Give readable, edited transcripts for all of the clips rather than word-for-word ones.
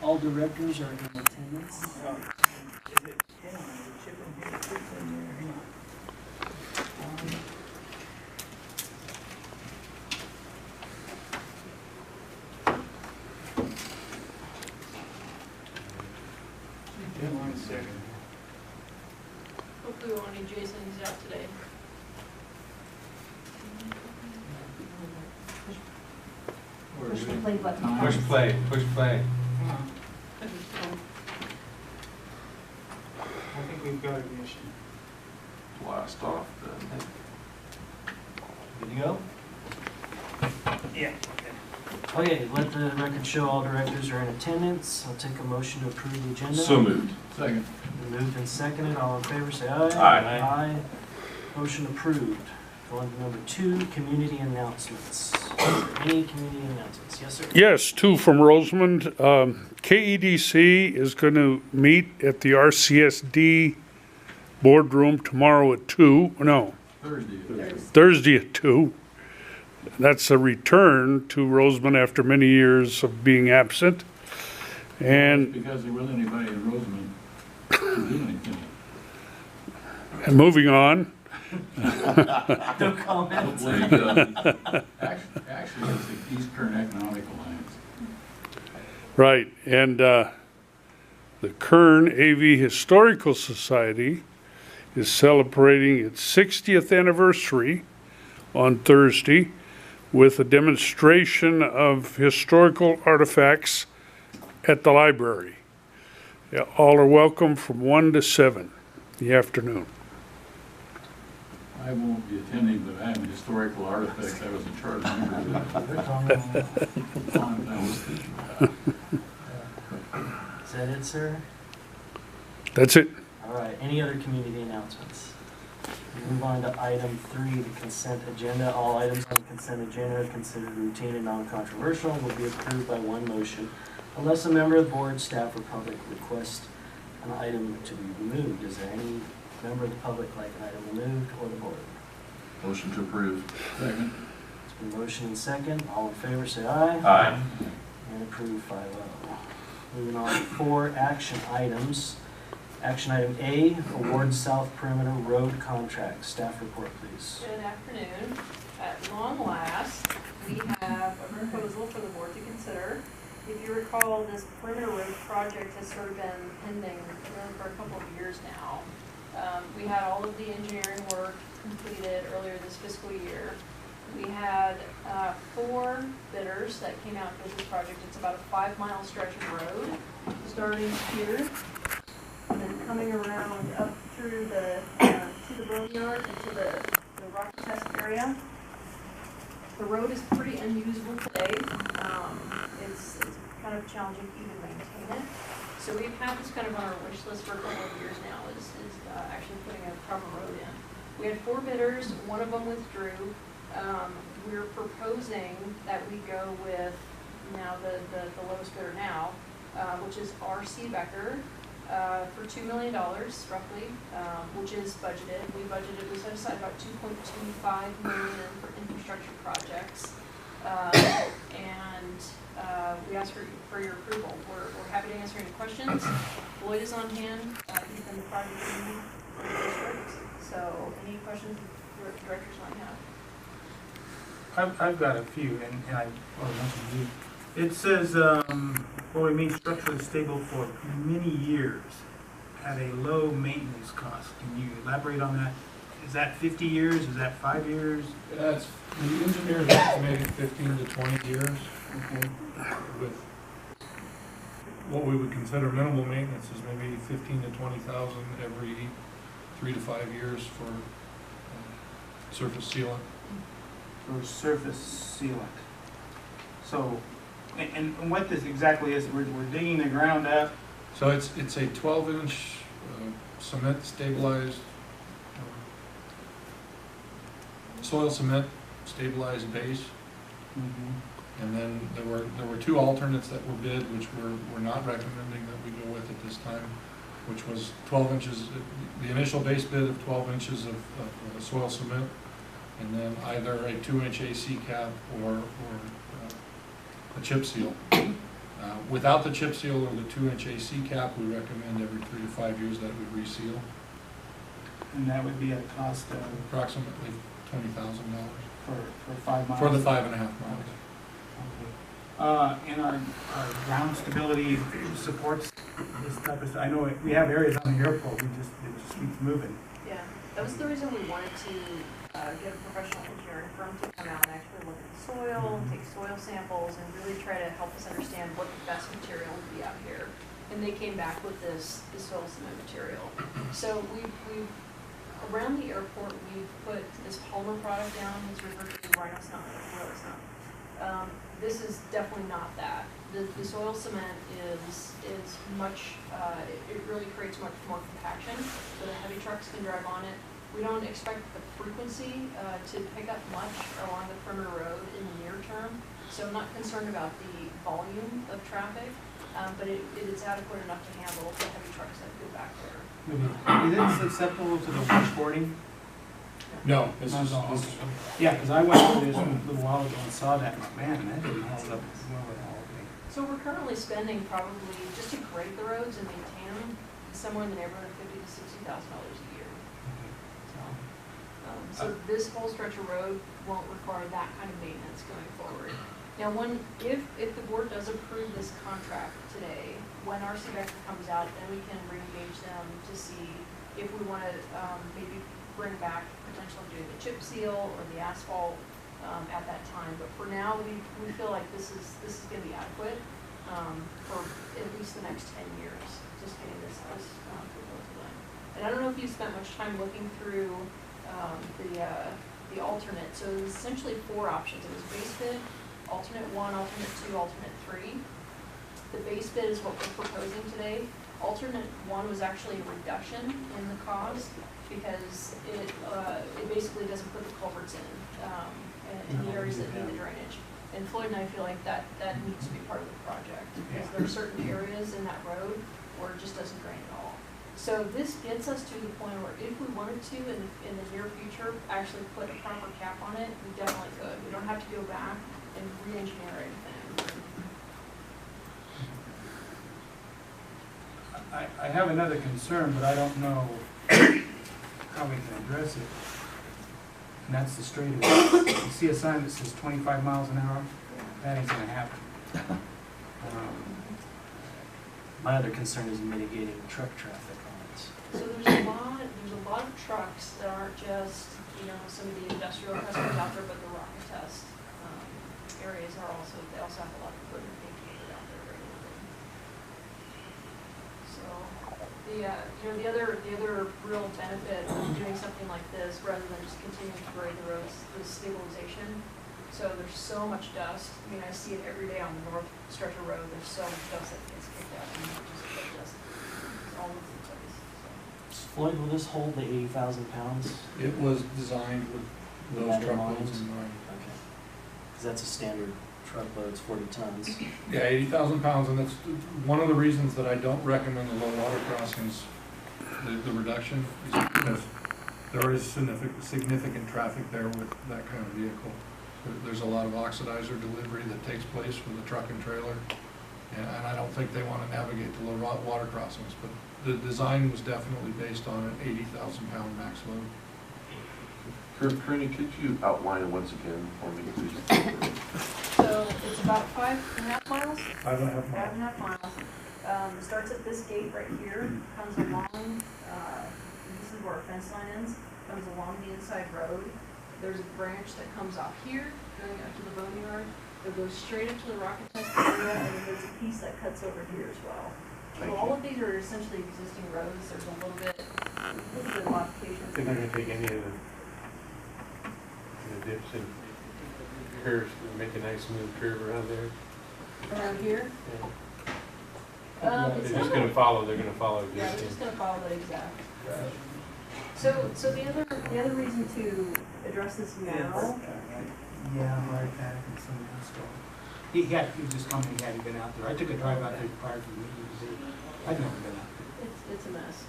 All directors are in attendance. Is it, hang on, is it chip in here? Chip's in there, hang on. Hang on a second. Hopefully we won't need Jason, he's out today. Push the play button. Push play, push play. I think we've got ignition. Blast off the. Good to go? Yeah. Okay, let the record show all directors are in attendance. I'll take a motion to approve the agenda. So moved. Second. Been moved and seconded. All in favor, say aye. Aye. Aye. Motion approved. Going to number 2, community announcements. Any community announcements? Yes, sir? Yes, two from Rosemond. KEDC is going to meet at the RCSD boardroom tomorrow at 2. No, Thursday at 2. That's a return to Rosemond after many years of being absent. And Because there wasn't anybody in Rosemond to do anything. moving on, No comment. Actually, it's the East Kern Economic Alliance. right, and the Kern AV Historical Society is celebrating its 60th anniversary on Thursday with a demonstration of historical artifacts at the library. Yeah, all are welcome from 1 to 7 in the afternoon. I won't be attending, but I have historical artifacts. I was in charge of Is that it, sir? That's it. All right, any other community announcements? We move on to item 3, the consent agenda. All items on the consent agenda are considered routine and non-controversial and will be approved by one motion unless a member of the board, staff, or public requests an item to be removed. Is there any member of the public like an item removed, or the board? Motion to approve. Second. It's been motion and second. All in favor, say aye. Aye. And approved 5-0. Moving on to 4 action items. Action item A, award South Perimeter Road contract. Staff report, please. Good afternoon. At long last, we have a proposal for the board to consider. If you recall, this perimeter road project has sort of been pending for a couple of years now. We had all of the engineering work completed earlier this fiscal year. We had 4 bidders that came out for this project. It's about a 5-mile stretch of road, starting here, and then coming around up through the, to the boneyard and to the rock test area. The road is pretty unusable today. It's kind of challenging to even maintain it. So we've had this kind of on our wish list for a couple of years now, is actually putting a proper road in. We had 4 bidders, one of them withdrew. We're proposing that we go with now the lowest bidder now, which is R.C. Becker, for $2 million roughly, which is budgeted. We set aside about $2.25 million for infrastructure projects. And we ask for your approval. We're happy to answer any questions. Lloyd is on hand. He's been the project lead for the district. So any questions the directors might have? I've got a few, and I already mentioned you. It says, what we mean structurally stable for many years at a low maintenance cost. Can you elaborate on that? Is that 50 years? Is that 5 years? That's, the engineers estimated 15 to 20 years. Okay. With what we would consider minimal maintenance is maybe 15 to 20,000 every 3 to 5 years for surface sealant. For surface sealant. So, and what this exactly is, we're digging the ground up. So it's a 12-inch cement stabilized soil cement stabilized base. And then there were 2 alternates that were bid, which we're not recommending that we go with at this time, which was 12 inches, the initial base bid of 12 inches of soil cement, and then either a 2-inch AC cap or a chip seal. Without the chip seal or the 2-inch AC cap, we recommend every 3 to 5 years that we reseal, And that would be at a cost of, approximately $20,000 for 5 miles? for the 5.5 miles. And our ground stability supports this type of, I know we have areas on the airport, it just keeps moving. Yeah, that was the reason we wanted to get a professional engineering firm to come out and actually look at the soil, take soil samples, and really try to help us understand what the best material would be out here. And they came back with this soil cement material. So we've around the airport, we've put this polymer product down, it's referred to as Rhino Snow, Royal Snow. This is definitely not that. The soil cement is much, it really creates much more compaction, so the heavy trucks can drive on it. We don't expect the frequency to pick up much along the perimeter road in the near term, so I'm not concerned about the volume of traffic, but it is adequate enough to handle the heavy trucks that go back there. Is it susceptible to the washboarding? No, Yeah, because I went through this a little while ago and saw that, and I'm like, man, that didn't hold up well at all. So we're currently spending probably, just to grade the roads and maintain them, somewhere in the neighborhood of $50,000 to $60,000 a year. So this whole stretch of road won't require that kind of maintenance going forward. Now, if the board does approve this contract today, when RC Vector comes out, then we can re-engage them to see if we want to maybe bring back potentially doing the chip seal or the asphalt at that time. But for now, we feel like this is going to be adequate for at least the next 10 years, just getting this proposal done. And I don't know if you spent much time looking through the alternate. So it was essentially 4 options. It was base bid, alternate 1, alternate 2, alternate 3. The base bid is what we're proposing today. Alternate 1 was actually a reduction in the cost because it basically doesn't put the culverts in the areas that need the drainage. And Floyd and I feel like that needs to be part of the project because there are certain areas in that road where it just doesn't drain at all. So this gets us to the point where if we wanted to in the near future actually put a proper cap on it, we definitely could. We don't have to go back and re-engineer anything. I have another concern, but I don't know how we can address it. And that's the straight away. You see a sign that says 25 miles an hour? That ain't gonna happen. My other concern is mitigating truck traffic on it. So there's a lot of trucks that aren't just, some of the industrial customers out there, but the rocket test areas are also, they also have a lot of equipment being catered out there regularly. So the other real benefit of doing something like this rather than just continuing to grade the roads is stabilization. So there's so much dust. I mean, I see it every day on the north stretch of road. There's so much dust that gets kicked out and just dust all over the place. So. Floyd, will this hold the 80,000 pounds? It was designed with With those that in truckloads mind? in mind. Okay. Because that's a standard truckload, it's 40 tons. Yeah, 80,000 pounds, and that's one of the reasons that I don't recommend the low water crossings, the reduction, is because there is significant traffic there with that kind of vehicle. There's a lot of oxidizer delivery that takes place with a truck and trailer, and I don't think they want to navigate the low water crossings, but the design was definitely based on an 80,000 pound max load. Kearney, could you outline it once again for me, please? So it's about 5.5 miles. 5.5 5.5 miles. It starts at this gate right here, comes along, this is where our fence line ends, comes along the inside road. There's a branch that comes off here, going up to the boneyard, that goes straight up to the rocket test area, and then there's a piece that cuts over here as well. So all of these are essentially existing roads. There's a little bit of modification. They're not gonna take any of the dips and curves and make a nice smooth curve around there. Around here? Yeah. It's They're just not- gonna follow, they're gonna follow Yeah, we're existing. just gonna follow that exact. So the other reason to address this now, Yeah, right back and something else going. He was just telling me he hadn't been out there. I took a drive out there prior to the meeting. I'd never been out there. it's a mess.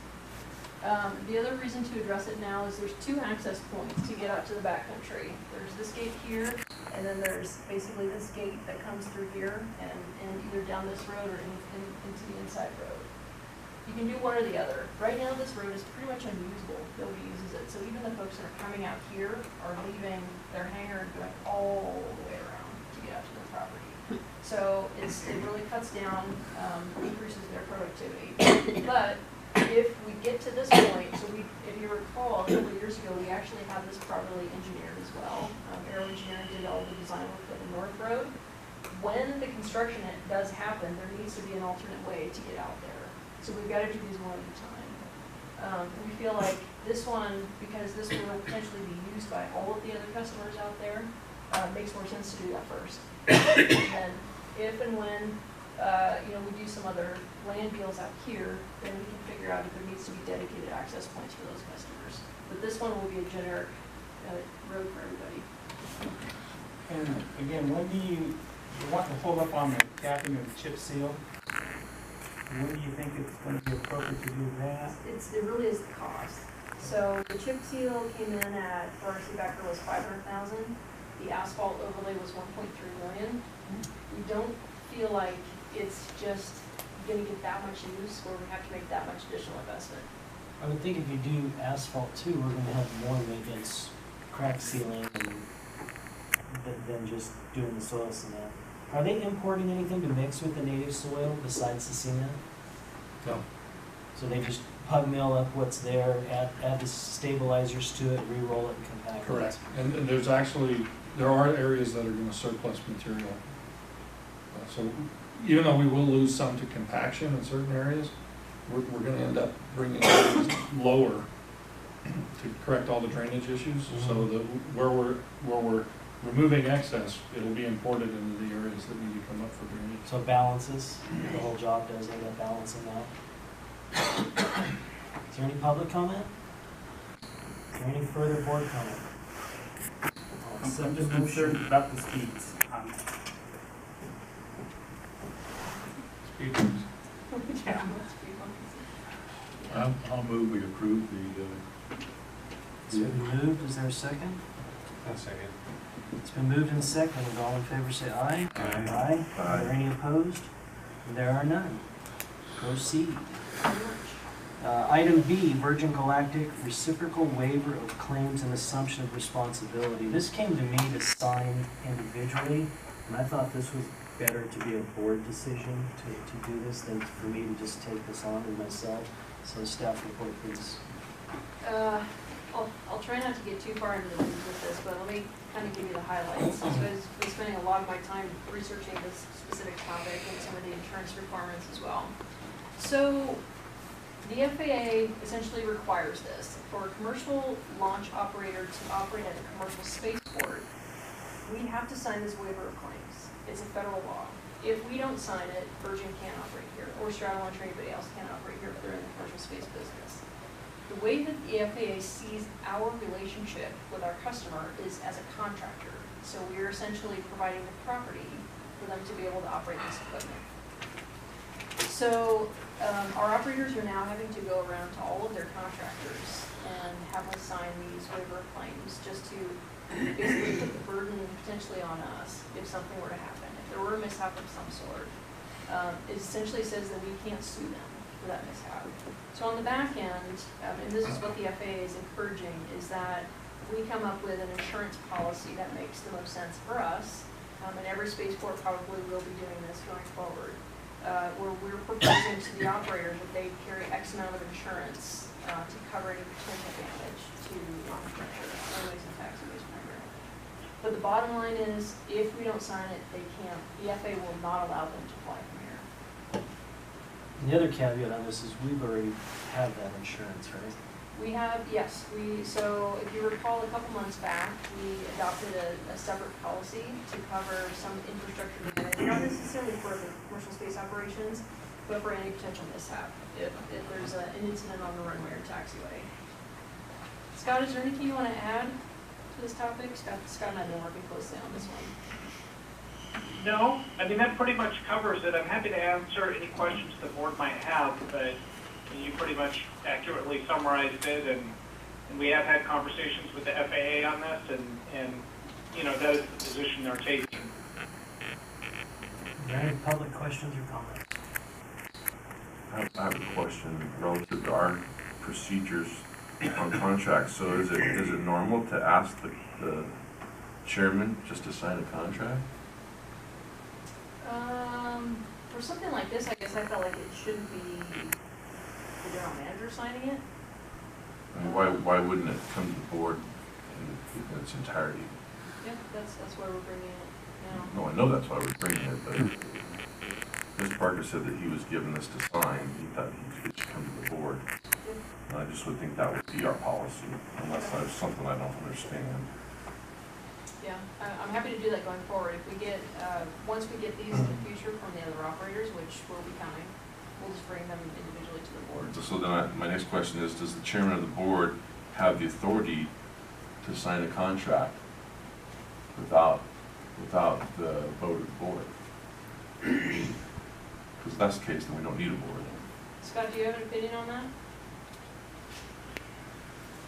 The other reason to address it now is there's two access points to get out to the backcountry. There's this gate here, and then there's basically this gate that comes through here and either down this road or into the inside road. You can do one or the other. Right now, this road is pretty much unusable. Nobody uses it. So even the folks that are coming out here are leaving their hangar and going all the way around to get out to their property. So it really cuts down, increases their productivity. But if we get to this point, so if you recall, a couple of years ago, we actually had this properly engineered as well. Aero Engineering did all the design work for the North Road. When the construction does happen, there needs to be an alternate way to get out there. So we've got to do these one at a time. We feel like this one, because this will potentially be used by all of the other customers out there, makes more sense to do that first. And then if and when we do some other land deals out here, then we can figure out if there needs to be dedicated access points for those customers. But this one will be a generic road for everybody. And again, when do you want to hold up on the capping of the chip seal? When do you think it's going to be appropriate to do that? It really is the cost. So the chip seal came in at, for our backer was $500,000. The asphalt overlay was $1.3 million. We don't feel like it's just going to get that much use where we have to make that much additional investment. I would think if you do asphalt too, we're gonna have more maintenance, crack sealing, than just doing the soil cement. Are they importing anything to mix with the native soil besides the cement? No. So they just pug mill up what's there, add the stabilizers to it, re-roll it and compact it? Correct. And there are areas that are gonna surplus material. So even though we will lose some to compaction in certain areas, we're gonna end up bringing areas lower to correct all the drainage issues. So that where we're removing excess, it'll be imported into the areas that need to come up for drainage. So it balances, the whole job does end up balancing out. Is there any public comment? Is there any further board comment? I'm just concerned about the speeds. Speed bumps. Yeah. I'll move we approve It's been moved, is there a second? I'll second. It's been moved and seconded, all in favor say aye. Aye. Are there any opposed? There are none. Proceed. Item B, Virgin Galactic reciprocal waiver of claims and assumption of responsibility. This came to me to sign individually, and I thought this was better to be a board decision to do this than for me to just take this on in myself. So staff report, please. I'll try not to get too far into the weeds with this, but let me kind of give you the highlights. So I've been spending a lot of my time researching this specific topic and some of the insurance requirements as well. So the FAA essentially requires this. For a commercial launch operator to operate at a commercial spaceport, we have to sign this waiver of claims. It's a federal law. If we don't sign it, Virgin can't operate here, or Stratolaunch or anybody else can't operate here if they're in the commercial space business. The way that the FAA sees our relationship with our customer is as a contractor. So we're essentially providing the property for them to be able to operate this equipment. So our operators are now having to go around to all of their contractors and have them sign these waiver of claims just to basically put the burden potentially on us if something were to happen. If there were a mishap of some sort, it essentially says that we can't sue them for that mishap. So on the back end, and this is what the FAA is encouraging, is that we come up with an insurance policy that makes the most sense for us, and every spaceport probably will be doing this going forward, where we're proposing to the operator that they carry X amount of insurance to cover any potential damage to infrastructure, runways and taxiways primarily. But the bottom line is, if we don't sign it, they can't, the FAA will not allow them to fly from here. And the other caveat on this is we've already had that insurance, right? We have, yes, so if you recall a couple months back, we adopted a separate policy to cover some infrastructure damage, not necessarily for the commercial space operations, but for any potential mishap, if there's an incident on the runway or taxiway. Scott, is there anything you want to add to this topic? Scott and I have been working closely on this one. No, I mean, that pretty much covers it. I'm happy to answer any questions the board might have, but and you pretty much accurately summarized it, and we have had conversations with the FAA on this, and that is the position they're taking. Are there any public questions or comments? I have a question relative to our procedures on contracts. So is it normal to ask the chairman just to sign a contract? For something like this, I guess I felt like it shouldn't be the general manager signing it. I mean, why wouldn't it come to the board in its entirety? Yeah, that's why we're bringing it now. No, I know that's why we're bringing it, but Mr. Parker said that he was given this to sign. He thought it should come to the board. And I just would think that would be our policy, unless there's something I don't understand. Yeah, I'm happy to do that going forward. If we get, once we get these in the future from the other operators, which will be coming, we'll just bring them individually to the board. So then my next question is, does the chairman of the board have the authority to sign a contract without the vote of the board? Because if that's the case, then we don't need a board. Scott, do you have an opinion on that?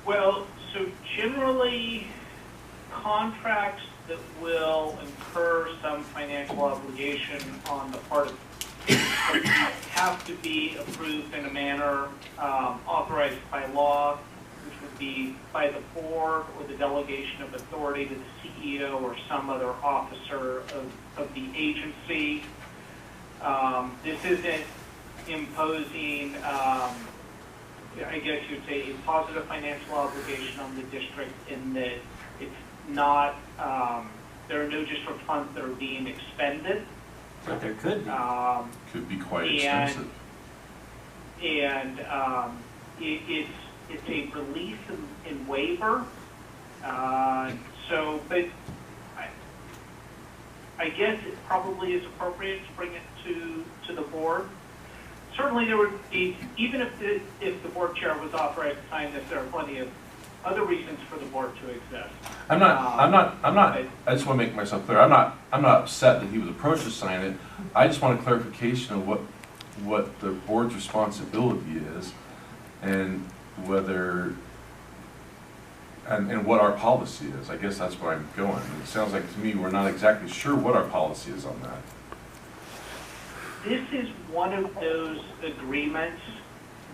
Well, so generally, contracts that will incur some financial obligation on the part of have to be approved in a manner authorized by law, which would be by the board or the delegation of authority to the CEO or some other officer of the agency. This isn't imposing, I guess you'd say, a positive financial obligation on the district in that it's not, there are no district funds that are being expended. But there could be. Could be quite expensive. And it's a release and waiver. But I guess it probably is appropriate to bring it to the board. Certainly there would be, even if the board chair was authorized to sign this, there are plenty of other reasons for the board to exist. I'm not, I just want to make myself clear. I'm not upset that he was approached to sign it. I just want a clarification of what the board's responsibility is and whether, and what our policy is. I guess that's where I'm going. It sounds like to me we're not exactly sure what our policy is on that. This is one of those agreements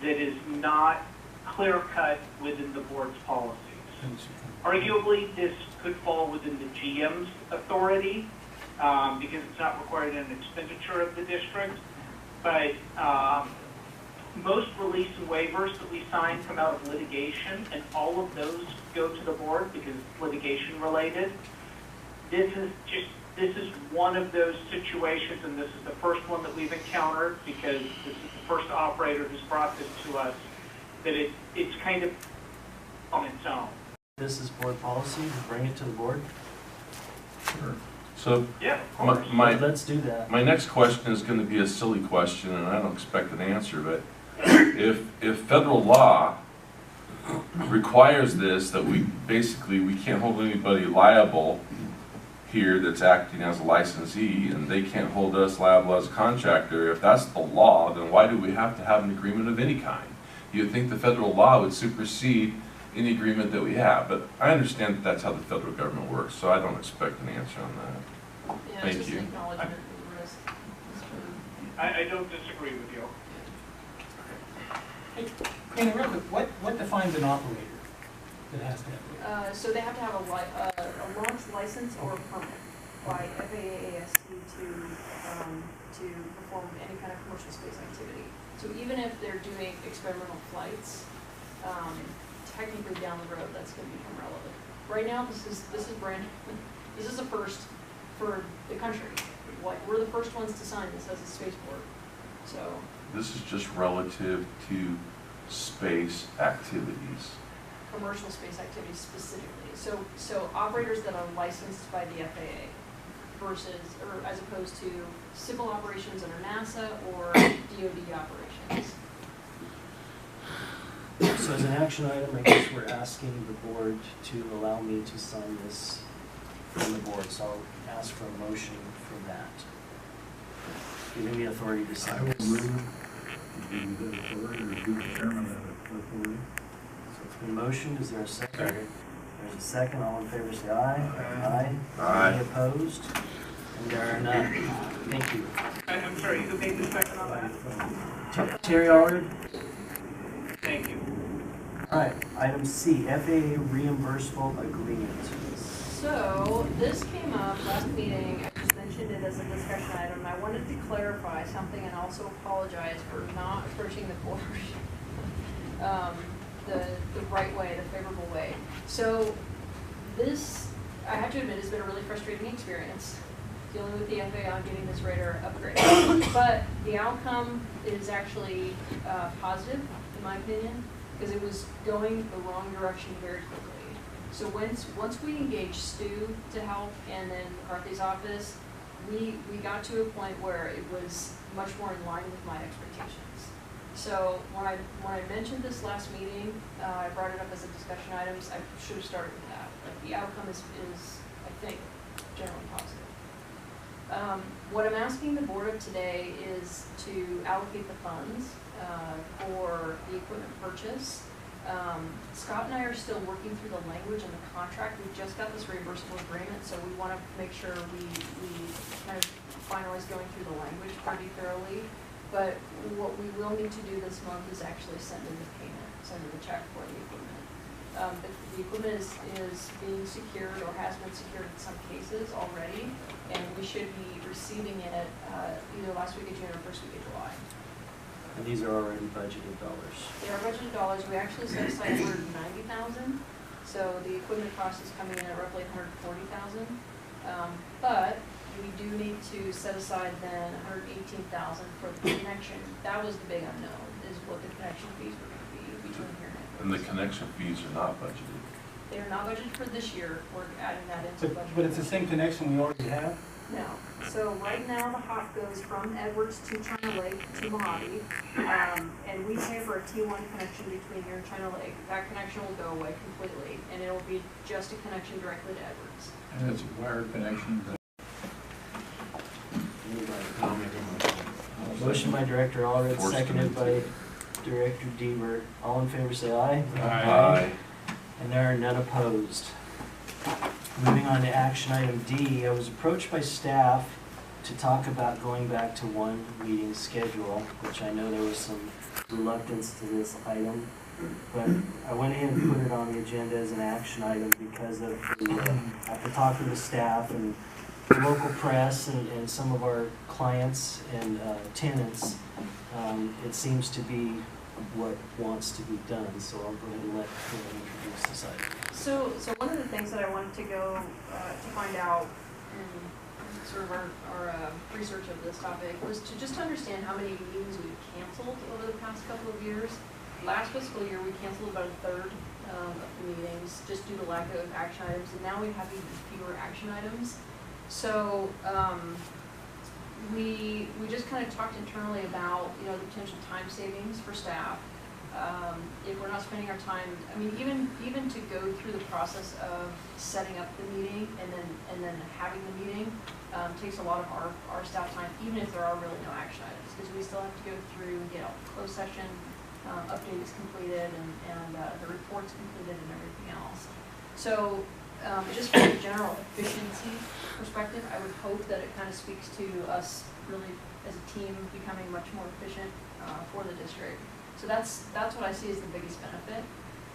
that is not clear-cut within the board's policies. Arguably, this could fall within the GM's authority because it's not required in an expenditure of the district. But most release and waivers that we sign come out of litigation, and all of those go to the board because it's litigation related. This is one of those situations, and this is the first one that we've encountered because this is the first operator who's brought this to us, that it's kind of on its own. This is board policy, bring it to the board. Sure. So Yeah, of course. Let's do that. My next question is going to be a silly question, and I don't expect an answer, but if federal law requires this, that we can't hold anybody liable here that's acting as a licensee, and they can't hold us liable as a contractor, if that's the law, then why do we have to have an agreement of any kind? You'd think the federal law would supersede any agreement that we have, but I understand that that's how the federal government works, so I don't expect an answer on that. Yeah, Thank it's just you. an acknowledgement of the risk. I don't disagree with you. Hey, real quick, what defines an operator that has to have it? So they have to have a launch license or permit by FAA ASC to perform any kind of commercial space activity. So even if they're doing experimental flights, technically down the road, that's going to become relevant. Right now, this is brand. This is a first for the country. Like, we're the first ones to sign this as a spaceport. So This is just relative to space activities. commercial space activities specifically. So operators that are licensed by the FAA versus, or as opposed to civil operations under NASA or DoD operations. So as an action item, I guess we're asking the board to allow me to sign this from the board, so I'll ask for a motion for that. Giving me authority to sign this. Do you do the authority or do the chairman have the authority? So it's been motioned, is there a second? There's a second, all in favor say aye. Aye. Aye. Any opposed? And there are none. Thank you. I'm sorry, who made the second on that? Terry Allred? Thank you. All right, item C, FAA reimbursable agreement. So, this came up last meeting, I just mentioned it as a discussion item, and I wanted to clarify something and also apologize for not approaching the board the right way, the favorable way. So, this, I have to admit, has been a really frustrating experience, dealing with the FAA on getting this radar upgraded. But the outcome is actually positive, in my opinion, because it was going the wrong direction very quickly. So once we engaged Stu to help and then McCarthy's office, we got to a point where it was much more in line with my expectations. So when I mentioned this last meeting, I brought it up as a discussion item. I should have started with that. Like, the outcome is I think generally positive. What I'm asking the board of today is to allocate the funds for the equipment purchase. Scott and I are still working through the language and the contract. We just got this reimbursable agreement, so we want to make sure we kind of finalize going through the language pretty thoroughly. But what we will need to do this month is actually send in the payment, send in the check for the equipment. The equipment is being secured or has been secured in some cases already, and we should be receiving it either last week of June or first week of July. And these are already budgeted dollars. They are budgeted dollars. We actually set aside $190,000, so the equipment cost is coming in at roughly $140,000. But we do need to set aside then $118,000 for the connection. That was the big unknown, is what the connection fees were going to be between here and there. And the connection fees are not budgeted. They are not budgeted for this year. We're adding that into the budget. But it's the same connection we already have? No. So right now, the hop goes from Edwards to China Lake to Mojave, and we pay for a T1 connection between here and China Lake. That connection will go away completely, and it'll be just a connection directly to Edwards. And it's a wired connection. Motion by Director Allred, Forced seconded by amendment. Director Deaver. All in favor say aye. Aye. And there are none opposed. Moving on to action item D, I was approached by staff to talk about going back to one meeting schedule, which I know there was some reluctance to this item, but I went ahead and put it on the agenda as an action item because of after talking to staff and the local press and some of our clients and tenants, it seems to be what wants to be done, so I'll go ahead and let him introduce this item. So one of the things that I wanted to go to find out in sort of our research of this topic was to just understand how many meetings we've canceled over the past couple of years. Last fiscal year, we canceled about a third of the meetings just due to lack of action items, and now we have even fewer action items. So we just kind of talked internally about, the potential time savings for staff. If we're not spending our time, I mean, even to go through the process of setting up the meeting and then having the meeting takes a lot of our staff time, even if there are really no action items, because we still have to go through and get all the closed session updates completed and the reports completed and everything else. So just from a general efficiency perspective, I would hope that it kind of speaks to us really as a team becoming much more efficient for the district. So that's what I see as the biggest benefit.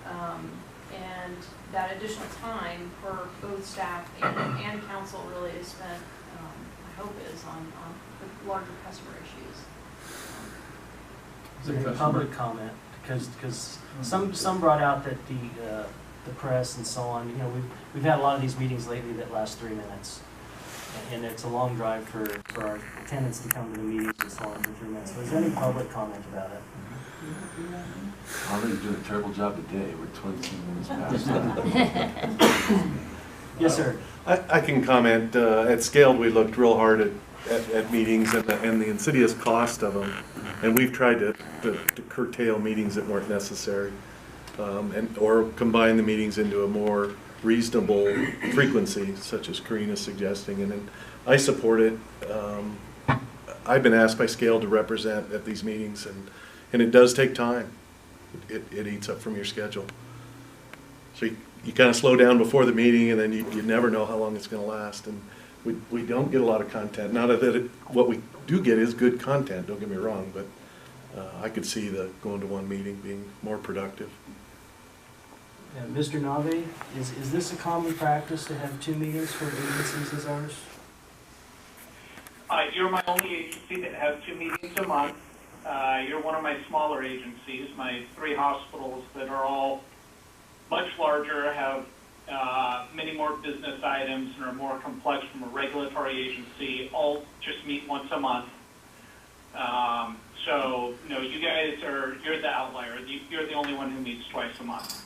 And that additional time for both staff and council really is spent, I hope is on the larger customer issues. Is there any public comment? Because some brought out that the press and so on, we've had a lot of these meetings lately that last 3 minutes. And it's a long drive for our tenants to come to the meetings and so on for 3 minutes. So is there any public comment about it? Already doing a terrible job today. We're 22 minutes past. Yes, sir. I can comment. At Scaled, we looked real hard at meetings and the insidious cost of them. And we've tried to curtail meetings that weren't necessary or combine the meetings into a more reasonable frequency, such as Karina's suggesting. And then I support it. I've been asked by Scale to represent at these meetings, and it does take time. It eats up from your schedule. So you kind of slow down before the meeting, and then you never know how long it's going to last. And we don't get a lot of content. Not that what we do get is good content, don't get me wrong, but I could see the going to one meeting being more productive. Mr. Nave, is this a common practice to have 2 meetings for agencies as ours? You're my only agency that has 2 meetings a month. You're one of my smaller agencies. My 3 hospitals that are all much larger, have many more business items and are more complex from a regulatory agency, all just meet once a month. So, no, you guys you're the outlier. You're the only one who meets twice a month.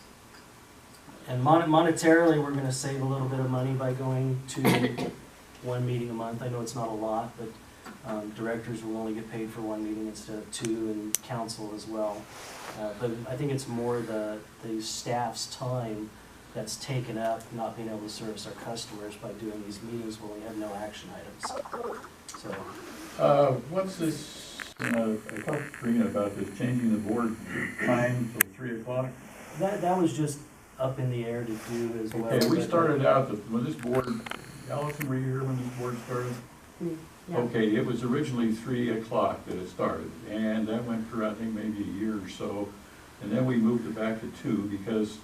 And monetarily, we're going to save a little bit of money by going to 1 meeting a month. I know it's not a lot, but directors will only get paid for 1 meeting instead of 2, and council as well. But I think it's more the staff's time that's taken up not being able to service our customers by doing these meetings when we have no action items. So, What's this, I talked to Rena about this, changing the board time till 3 o'clock? that was just up in the air to do as well. Okay, we started out, when this board, Allison, were you here when this board started? Yeah. Okay, it was originally 3 o'clock that it started, and that went for, I think, maybe a year or so. And then we moved it back to 2 because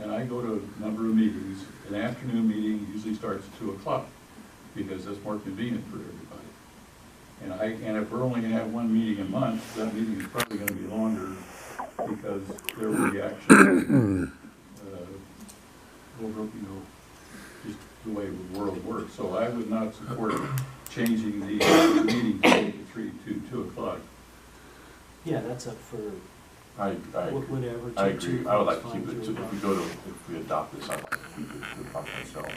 and I go to a number of meetings, an afternoon meeting usually starts at 2 o'clock because that's more convenient for everybody. And if we're only gonna have 1 meeting a month, that meeting is probably gonna be longer because there will be action over, just the way the world works. So I would not support changing the meeting to 3 to 2 o'clock. Yeah, that's up for I agree. whatever. I agree. I would like to fine, keep it, too. if we adopt this, I'd like to keep it to about myself.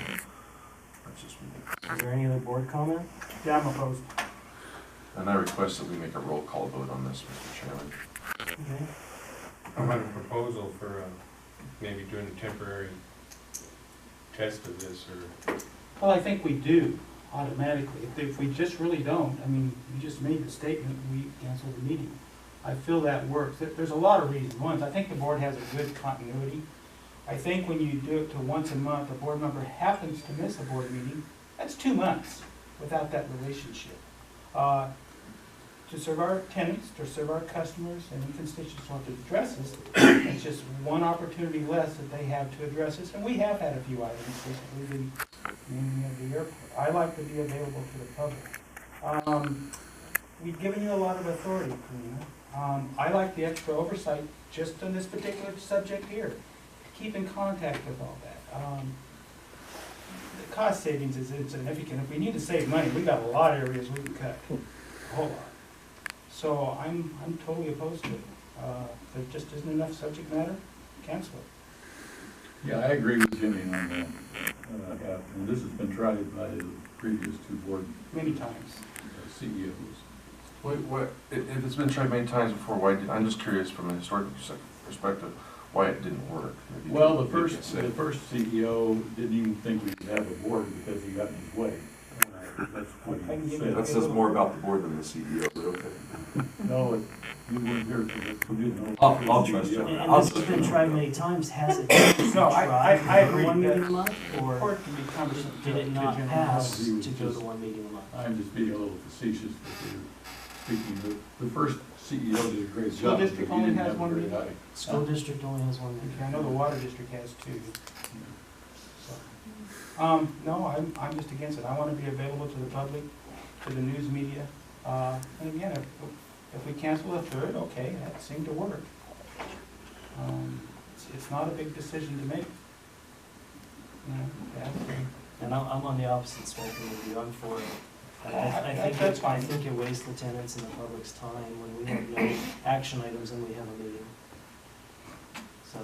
That's just me. Is there any other board comment? Yeah, I'm opposed. And I request that we make a roll call vote on this, Mr. Chairman. Okay. I have a proposal for maybe doing a temporary test of this, or Well, I think we do automatically. If we just really don't, I mean, you just made the statement, we cancel the meeting. I feel that works. There's a lot of reasons. One, I think the board has a good continuity. I think when you do it to once a month, a board member happens to miss a board meeting, that's 2 months without that relationship. To serve our tenants, to serve our customers, and the constituents want to address us, it's just one opportunity less that they have to address us. And we have had a few items recently, the naming of the airport. I like to be available to the public. We've given you a lot of authority, Karina. I like the extra oversight just on this particular subject here. Keep in contact with all that. The cost savings is insignificant. If we need to save money, we've got a lot of areas we can cut, a whole lot. So I'm totally opposed to it. There just isn't enough subject matter, cancel it. Yeah, I agree with Jimmy on that. And this has been tried by the previous 2 board Many times. CEOs. If it's been tried many times before, I'm just curious from a historical perspective, why it didn't work. Maybe Well, the you could first say. CEO didn't even think we could have a board because he got in his way. That's what he said. That says more about the board than the CEO, but okay. No, you weren't here to do the. I'll trust you. And this has been tried many times, has it? No, I agree. 1 meeting a month, or Court can be cumbersome. did it not pass to go to 1 meeting a month? I'm just being a little facetious, but speaking, the first CEO did a great School job. district but he only didn't has have a one great meeting? eye. School district only has 1 meeting. I know the water district has 2. No, I'm just against it. I want to be available to the public, to the news media. And again, if we cancel a 3rd, okay, that seemed to work. It's not a big decision to make. And I'm on the opposite spectrum of you, I'm for it. That's fine. I think it wastes the tenants and the public's time when we have no action items and we have a meeting. So,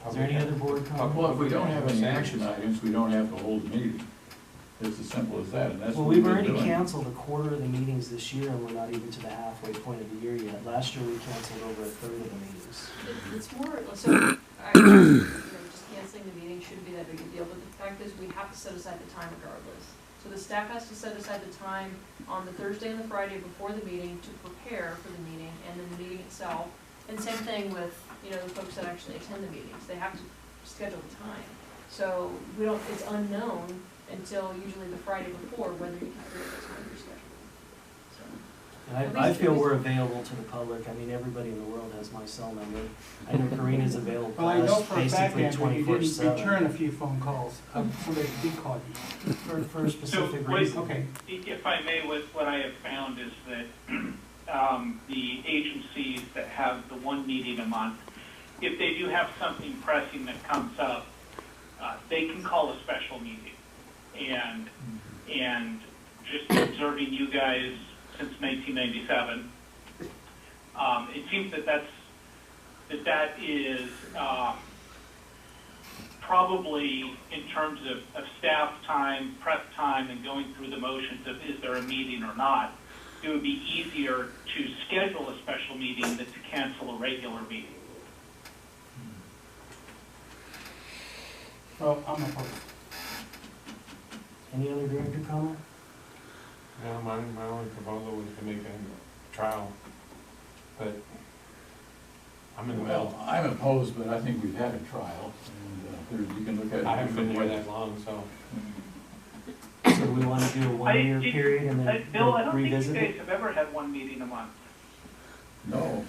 is there any other board comment? Well, if we don't have any action items, we don't have to hold a meeting. It's as simple as that, and that's Well, what we've we've been already doing. canceled a quarter of the meetings this year, and we're not even to the halfway point of the year yet. Last year, we canceled over a 1/3 of the meetings. It's more, so, just canceling the meeting shouldn't be that big a deal, but the fact is, we have to set aside the time regardless. So So the staff has to set aside the time on the Thursday and the Friday before the meeting to prepare for the meeting and then the meeting itself. And same thing with, you know, the folks that actually attend the meetings. They have to schedule the time. So we don't, it's unknown until usually the Friday before whether you can do this on your schedule. So. And I feel we're available to the public. I mean, everybody in the world has my cell number. I know Karina's available Well, I know plus for a fact, basically Andrew, you didn't 24/7 return a few phone calls. Somebody did call you. for a specific So, reason. Okay. If I may, what I have found is that the agencies that have the one meeting a month, if they do have something pressing that comes up, they can call a special meeting. And just observing you guys since 1997, it seems that is probably in terms of staff time, prep time, and going through the motions of is there a meeting or not, it would be easier to schedule a special meeting than to cancel a regular meeting. Well, I'm opposed. Any other director comment? No, my only proposal was to make a trial, but I'm in the middle. Well, I'm opposed, but I think we've had a trial, and you can look at it. I haven't been there that long, so. So we want to do a one-year period and then Bill, I don't think you revisit guys it? have ever had one meeting a month. No,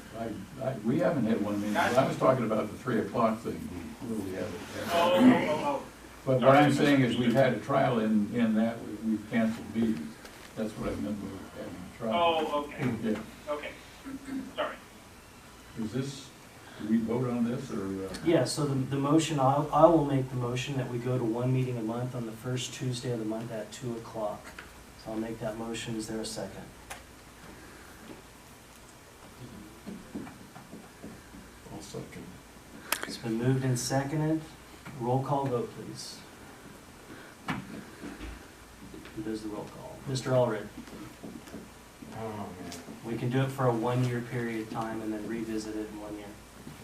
we haven't had one meeting. I was talking about the 3 o'clock thing, where we have it. Oh. But what I'm saying is we've had a trial in that we've canceled meetings. That's what I meant with having a trial. Oh, okay, Yeah. okay, sorry. Is this, do we vote on this, or? Yeah, so the motion, I will make the motion that we go to one meeting a month on the first Tuesday of the month at 2 o'clock. So I'll make that motion. Is there a second? I'll second. It's been moved and seconded. Roll call vote, please. Who does the roll call? Mr. Allred. Oh, man. We can do it for a one-year period of time and then revisit it in 1 year.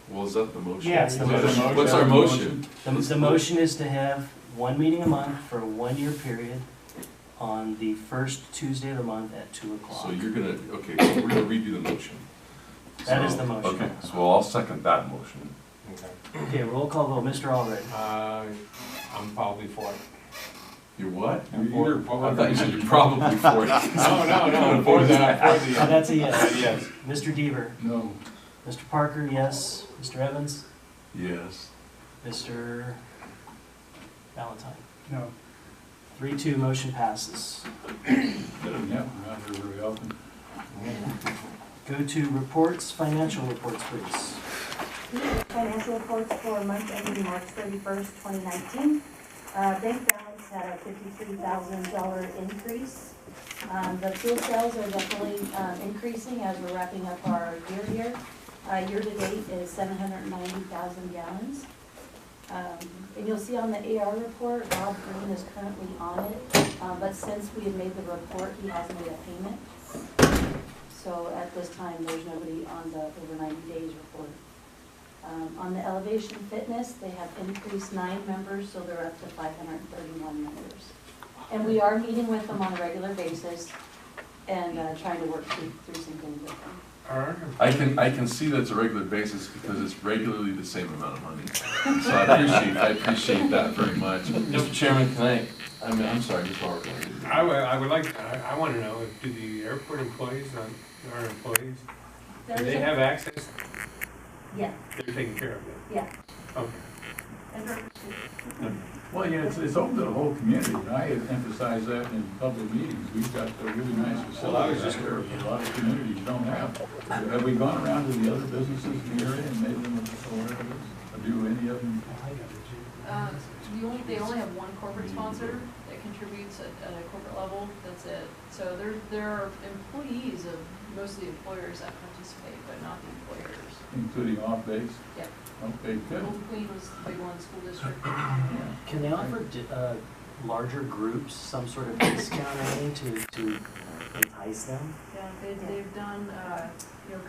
Well, is that the motion? Yeah, it's the motion. What's our motion? The motion is to have one meeting a month for a one-year period on the first Tuesday of the month at 2 o'clock. So you're gonna, okay, so we're gonna redo the motion. That is So, the motion. Okay, so I'll second that motion. Okay. Okay, roll call vote. Mr. Allred. I'm probably for it. You're what? I'm You're, for- I thought you said you're probably for it. No, for the, Oh, that's a yes. yes. Mr. Deaver. No. Mr. Parker, yes. Mr. Evans. Yes. Mr. Valentine. No. 3-2, motion passes. Doesn't happen around here very often. Go to reports, financial reports, please. Financial reports for month ending March 31st, 2019. Bank balance had a $53,000 increase. The fuel sales are definitely increasing as we're wrapping up our year here. Year to date is 790,000 gallons. And you'll see on the AR report, Bob Green is currently on it, but since we had made the report, he has made a payment. So at this time, there's nobody on the over 90 days report. On the Elevation Fitness, they have increased 9 members, so they're up to 531 members. And we are meeting with them on a regular basis and trying to work through some things with them. I can see that's a regular basis because it's regularly the same amount of money. So I appreciate that very much. Mr. Chairman, I'm sorry, Mr. Harper. I would like, I want to know, do the airport employees, our employees, do they have access? Yeah, They're taking care of it? yeah. Okay. Well, yeah, it's open to the whole community, and I emphasize that in public meetings. We've got a really nice facilities out there that a lot of communities don't have. Have we gone around to the other businesses in the area and made them aware of this? Or do any of them? They only have one corporate sponsor that contributes at a corporate level, that's it. So there are employees of most of the employers that participate, but not the employers. Including off-base? Yep. Okay, good. Old Queen was the big one, school district. Can they offer larger groups some sort of discount or anything to entice them? Yeah, they've done,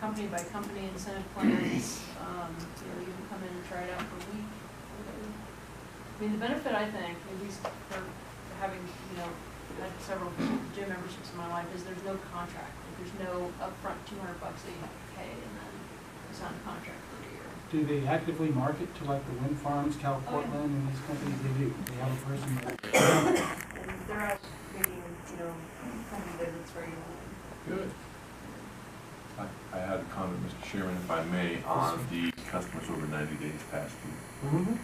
company by company incentive plans, you can come in and try it out for a week. I mean, the benefit, I think, at least for having, I've had several gym memberships in my life, is there's no contract. Like, there's no upfront $200 that you have to pay and then you sign a contract for a year. Do they actively market to like the wind farms, Cal Oh, yeah. Portland, and these companies? They do. They have a person that. And they're out making, company visits regularly. Good. I had a comment, Mr. Chairman, if I may, on the customers over 90 days past due. Mm-hmm.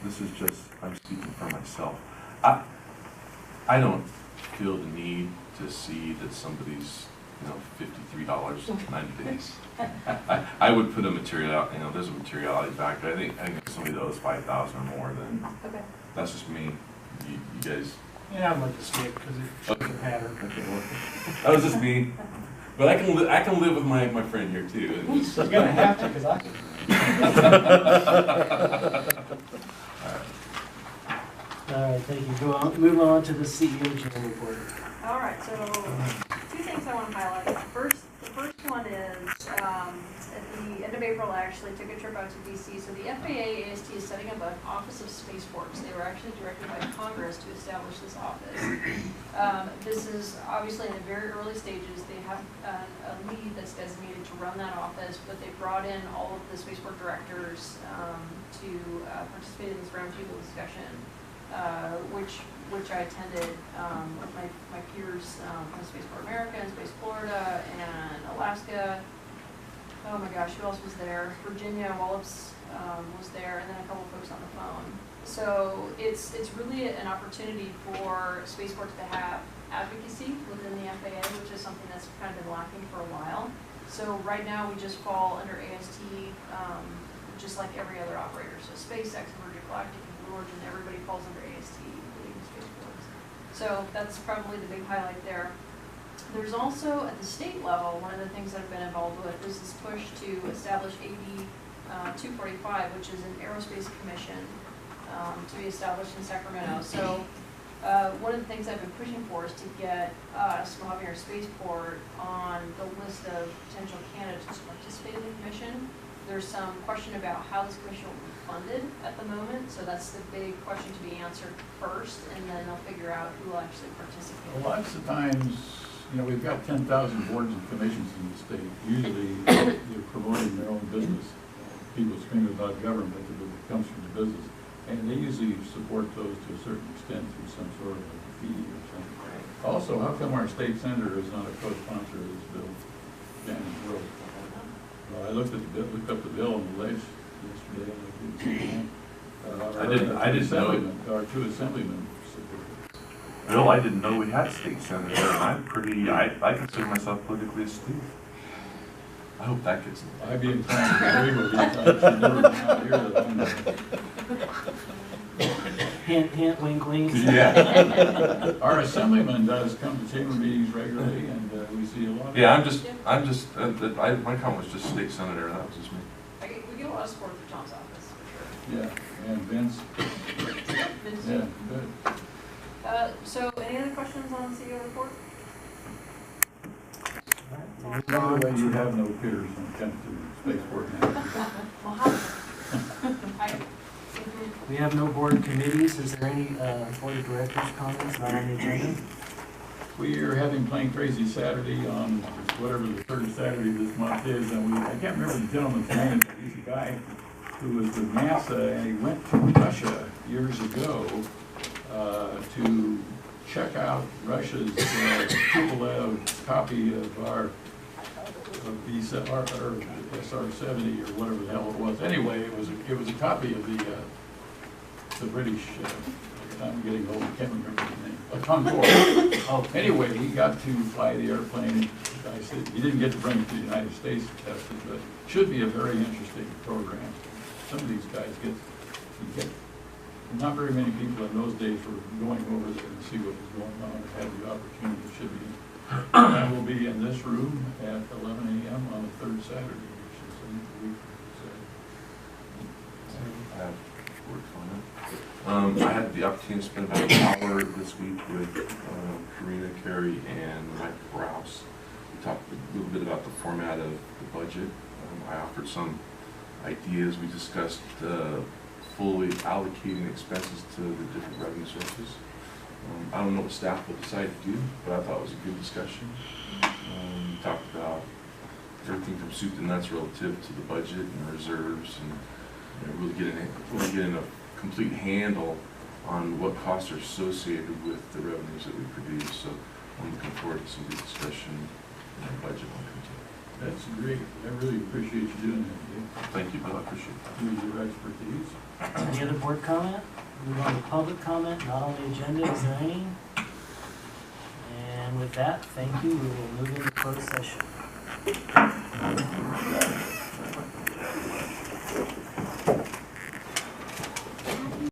This is just, I'm speaking for myself. I don't feel the need to see that somebody's, $53 90 days. I would put a there's a materiality factor. I think if somebody that owes 5,000 or more, then Okay. that's just me. You guys, Yeah, I'd like to see it because it's a pattern. that was just me. But I can live with my friend here too. And just- You're gonna have to, because I can. All right, thank you. Move on to the CEO general report. All right, so two things I want to highlight. The first one is, at the end of April, I actually took a trip out to DC. So the FAA AST is setting up an Office of Spaceports. They were actually directed by Congress to establish this office. This is obviously in the very early stages. They have a lead that's designated to run that office, but they brought in all of the spaceport directors to participate in this roundtable discussion. Which I attended with my peers from Spaceport America and Space Florida and Alaska. Oh my gosh, who else was there? Virginia Wallops was there, and then a couple of folks on the phone. So it's really an opportunity for spaceports to have advocacy within the FAA, which is something that's kind of been lacking for a while. So right now we just fall under AST, just like every other operator. So SpaceX, Virgin Galactic, Blue Origin, everybody falls under AST, including spaceports. So that's probably the big highlight there. There's also, at the state level, one of the things that I've been involved with is this push to establish AB 245, which is an aerospace commission to be established in Sacramento. So one of the things I've been pushing for is to get us, Mojave Spaceport, on the list of potential candidates to participate in the commission. There's some question about how this commission will be funded at the moment, so that's the big question to be answered first, and then they'll figure out who will actually participate. Well, lots of times, we've got 10,000 boards and commissions in the state. Usually, they're promoting their own business. People scream about government, but it comes from the business. And they usually support those to a certain extent through some sort of a fee or something. Also, how come our state senator is not a co-sponsor of this bill? Shannon Will. Well, I looked up the bill on the list yesterday, and I didn't see one. I didn't know. Our two assemblymen. Bill, I didn't know we had a state senator, and I consider myself politically astute. I hope that gets in there. I'd be inclined to agree with you, I've never been out here that I know. Hint, hint, wink, wink. Yeah. Our assemblyman does come to chamber meetings regularly, and we see a lot of. Yeah, my comment was just state senator, that was just me. We get a lot of support for John's office, for sure. Yeah, and Vince, Vince. yeah, good. So any other questions on the CEO report? By the way, you have no peers when it comes to spaceport management. Well, hi. We have no board committees. Is there any board of directors comments not on the agenda? We are having Plain Crazy Saturday on whatever the third Saturday this month is, and I can't remember the gentleman's name, but he's a guy who was with NASA, and he went to Russia years ago to check out Russia's Tupolev copy of our SR-70 or whatever the hell it was. Anyway, it was a copy of the British. I'm getting old. I can't remember the name. Concorde. Oh, Anyway, he got to fly the airplane. I said he didn't get to bring it to the United States to test it, but should be a very interesting program. Some of these guys get. Not very many people in those days were going over there and see what was going on and had the opportunity. It should be. I will be in this room at 11 a.m. on the third Saturday, which is a week from today. I had the opportunity to spend about an hour this week with Karina Carey and Mike Rouse. We talked a little bit about the format of the budget. I offered some ideas. We discussed fully allocating expenses to the different revenue sources. I don't know what staff will decide to do, but I thought it was a good discussion. We talked about everything from soup to nuts relative to the budget and reserves, and really getting a complete handle on what costs are associated with the revenues that we produce. So I'm looking forward to some good discussion in our budget. That's great. I really appreciate you doing that, Dave. Thank you, Bill. I appreciate it. Use your expertise. Any other board comment? Move on to public comment, not on the agenda, is there any? And with that, thank you, we will move into closed session.